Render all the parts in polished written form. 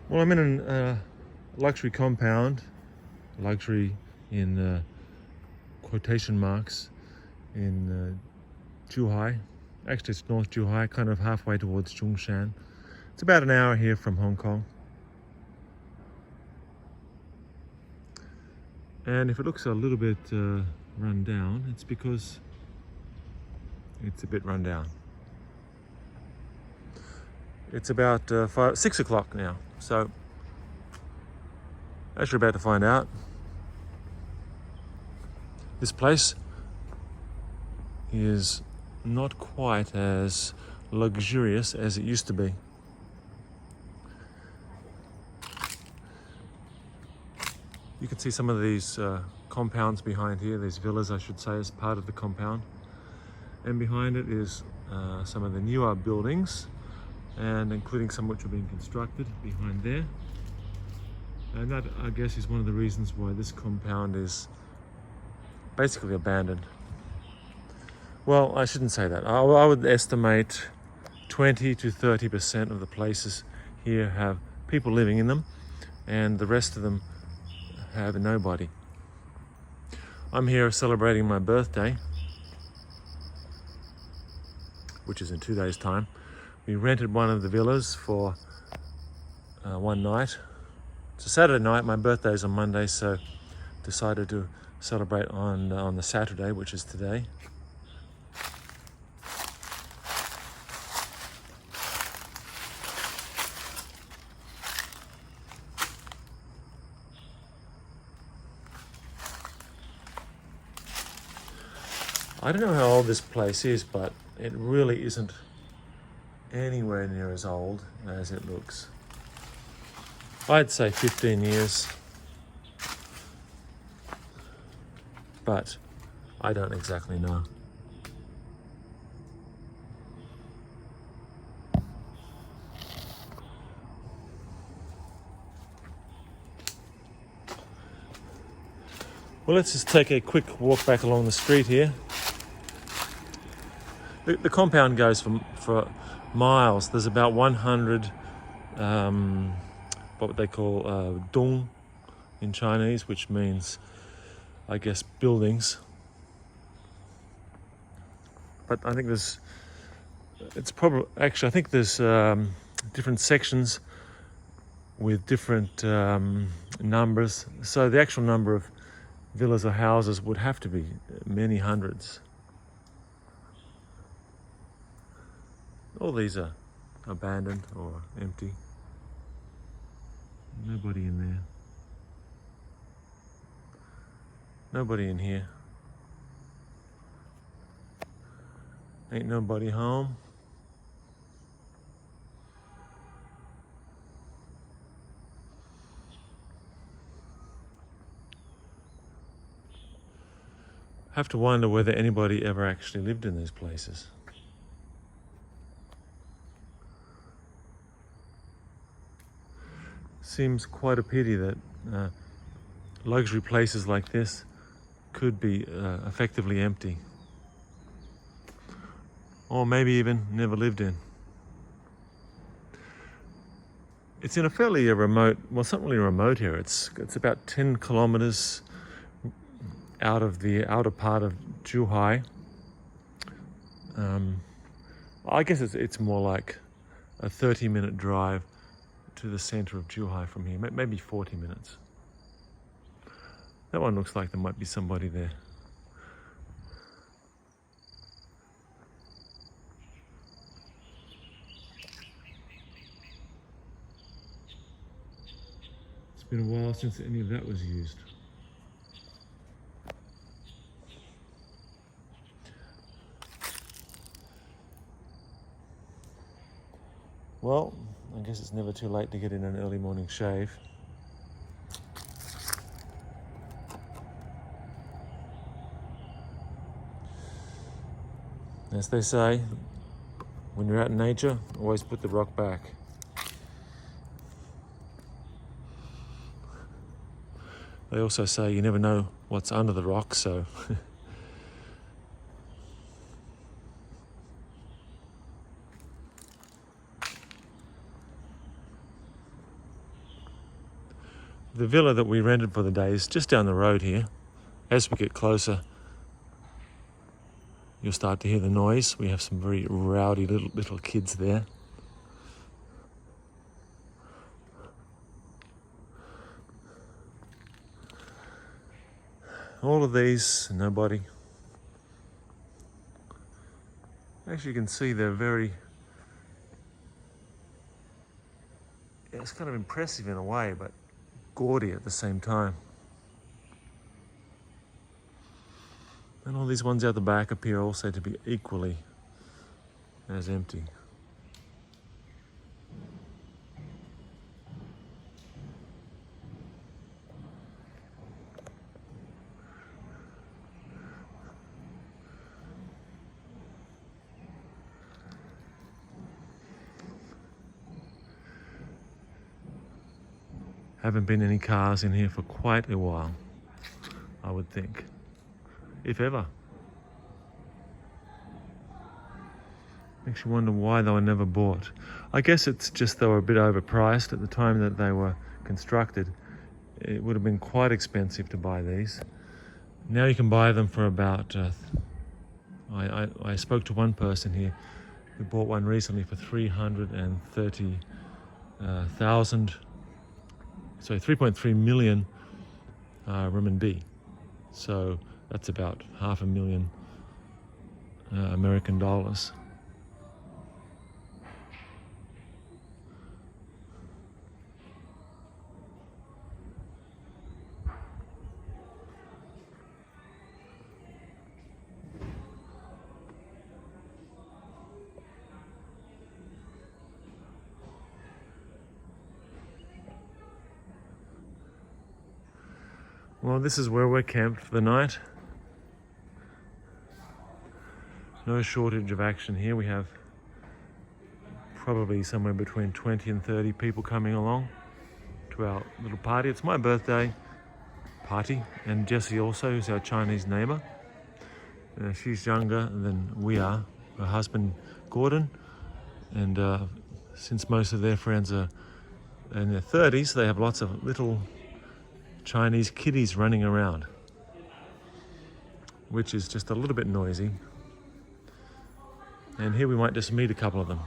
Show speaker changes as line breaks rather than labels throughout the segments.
Well, I'm in a luxury compound, luxury in quotation marks, in Zhuhai. Actually, it's North Zhuhai, kind of halfway towards Zhongshan. It's about an hour here from Hong Kong. And if it looks a little bit run down, it's because it's a bit run down. It's about 6 o'clock now, so as you're about to find out, this place is not quite as luxurious as it used to be. You can see some of these compounds behind here, these villas I should say, as part of the compound. And behind it is some of the newer buildings, and including some which are being constructed behind there. And that, I guess, is one of the reasons why this compound is basically abandoned. Well, I shouldn't say that. I would estimate 20 to 30% of the places here have people living in them, and the rest of them have nobody. I'm here celebrating my birthday, which is in 2 days' time. We rented one of the villas for one night. It's a Saturday night, my birthday is on Monday, so decided to celebrate on the Saturday, which is today. I don't know how old this place is, but it really isn't anywhere near as old as it looks. I'd say 15 years, but I don't exactly know. Well, let's just take a quick walk back along the street here. The compound goes for miles. There's about 100 what they call dong in Chinese, which means, I guess, buildings. But I think there's different sections with different numbers. So the actual number of villas or houses would have to be many hundreds. All these are abandoned or empty. Nobody in there. Nobody in here. Ain't nobody home. Have to wonder whether anybody ever actually lived in these places. Seems quite a pity that luxury places like this could be effectively empty, or maybe even never lived in. It's in a fairly remote, well, it's not really remote here. It's about 10 kilometers out of the outer part of Zhuhai. I guess it's more like a 30-minute drive to the center of Zhuhai from here, maybe 40 minutes. That one looks like there might be somebody there. It's been a while since any of that was used. Well, I guess it's never too late to get in an early morning shave. As they say, when you're out in nature, always put the rock back. They also say you never know what's under the rock, so The villa that we rented for the day is just down the road here. As we get closer, you'll start to hear the noise. We have some very rowdy little kids there. All of these, nobody. Actually, you can see they're very... It's kind of impressive in a way, but gaudy at the same time. And all these ones out the back appear also to be equally as empty. Haven't been any cars in here for quite a while, I would think, if ever. Makes you wonder why they were never bought. I guess it's just they were a bit overpriced at the time that they were constructed. It would have been quite expensive to buy these. Now you can buy them for about, I spoke to one person here who bought one recently for 330,000. So 3.3 million renminbi. So that's about $500,000 American dollars. Well, this is where we're camped for the night. No shortage of action here. We have probably somewhere between 20 and 30 people coming along to our little party. It's my birthday party, and Jessie also, who's our Chinese neighbor. She's younger than we are. Her husband, Gordon, and since most of their friends are in their 30s, they have lots of little Chinese kiddies running around, which is just a little bit noisy. And here we might just meet a couple of them.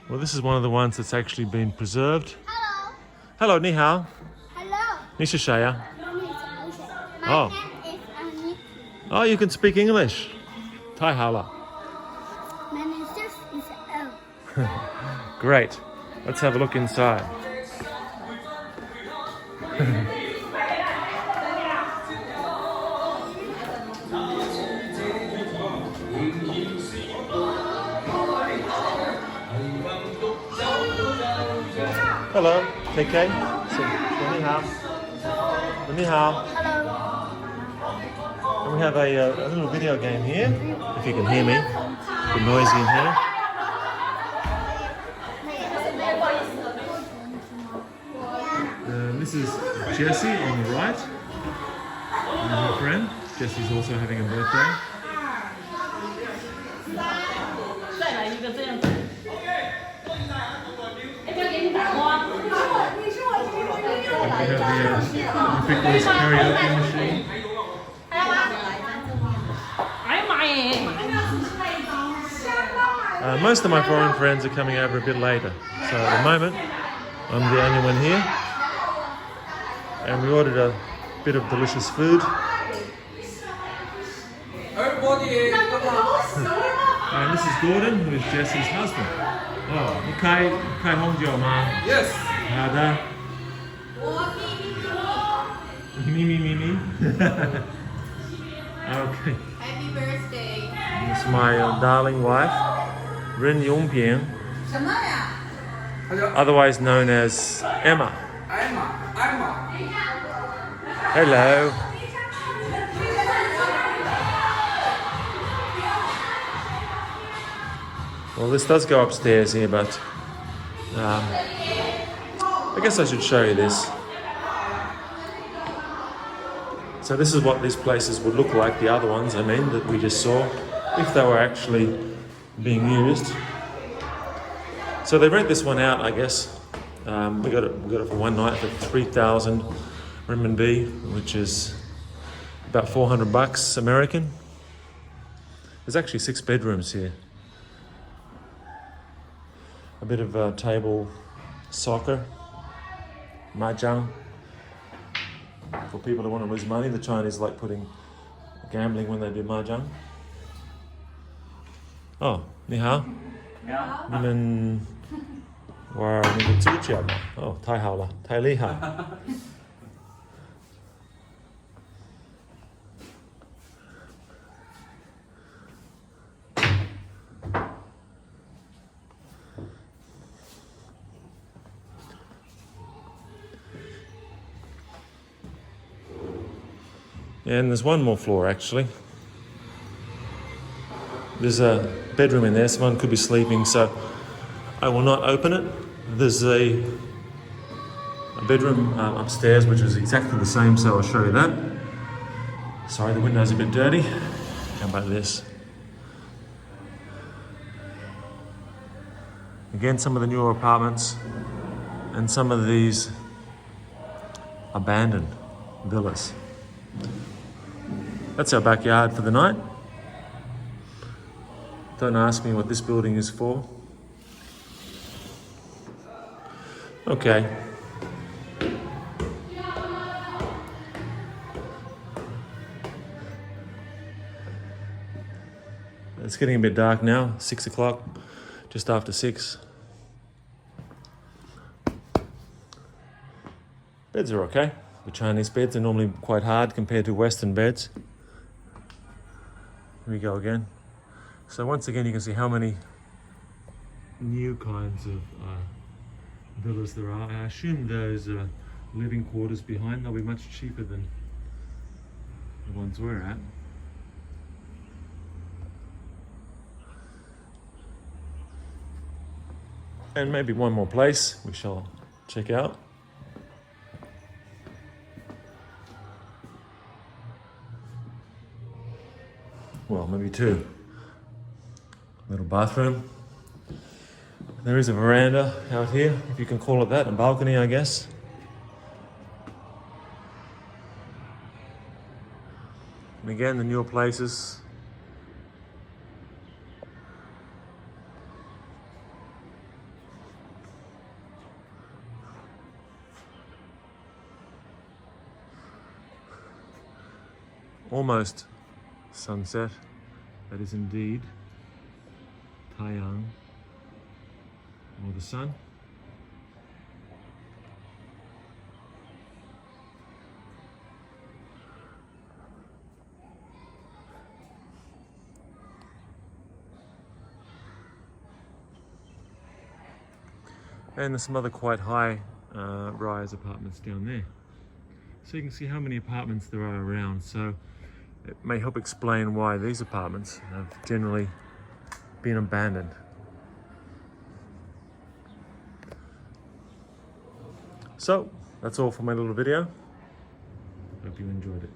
Well, this is one of the ones that's actually been preserved.
Hello.
Hello, ni hao.
Hello.
你是谁呀?
My
Oh.
name is Aniki.
Oh, you can speak English. 太好了.
My name is El.
Great. Let's have a look inside. Hello, KK. Ni hao. Ni hao.
Hello.
And we have a little video game here, if you can hear me. It's a bit noisy in here. This is Jessie on the right, and her friend. Jessie's also having a birthday. And we have the ubiquitous karaoke machine. Most of my foreign friends are coming over a bit later, so at the moment I'm the only one here. And we ordered a bit of delicious food.
Everybody, come on.
And this is Gordon, who is Jessie's husband. Oh, 你开红酒吗?
Yes.
好的. Me. Okay.
Happy birthday.
It's my darling wife, Ren Yongping,
什么呀？
otherwise known as Emma.
Emma.
Hello. Well, this does go upstairs here, but I guess I should show you this. So this is what these places would look like, the other ones, I mean, that we just saw, if they were actually being used. So they rent this one out, I guess, We got it for one night for 3,000 renminbi, which is about 400 bucks American. There's actually 6 bedrooms here. A bit of table soccer, mahjong. For people who want to lose money, the Chinese like putting gambling when they do mahjong. Oh, 你好，你们玩那个足球吗？哦，太好了，太厉害。And there's one more floor actually. There's a bedroom in there, someone could be sleeping, so I will not open it. There's a bedroom upstairs which is exactly the same, so I'll show you that. Sorry, the window's a bit dirty. How about this? Again, some of the newer apartments and some of these abandoned villas. That's our backyard for the night. Don't ask me what this building is for. Okay. It's getting a bit dark now, 6 o'clock, just after 6. Beds are okay. The Chinese beds are normally quite hard compared to Western beds. Here we go again. So once again, you can see how many new kinds of villas there are. I assume those living quarters behind, they'll be much cheaper than the ones we're at. And maybe one more place we shall check out. Well, maybe 2. Little bathroom. There is a veranda out here, if you can call it that, a balcony, I guess. And again, the newer places. Almost sunset. That is indeed Taiyang, or the sun. And there's some other quite high rise apartments down there. So you can see how many apartments there are around. So it may help explain why these apartments have generally been abandoned. So that's all for my little video. Hope you enjoyed it.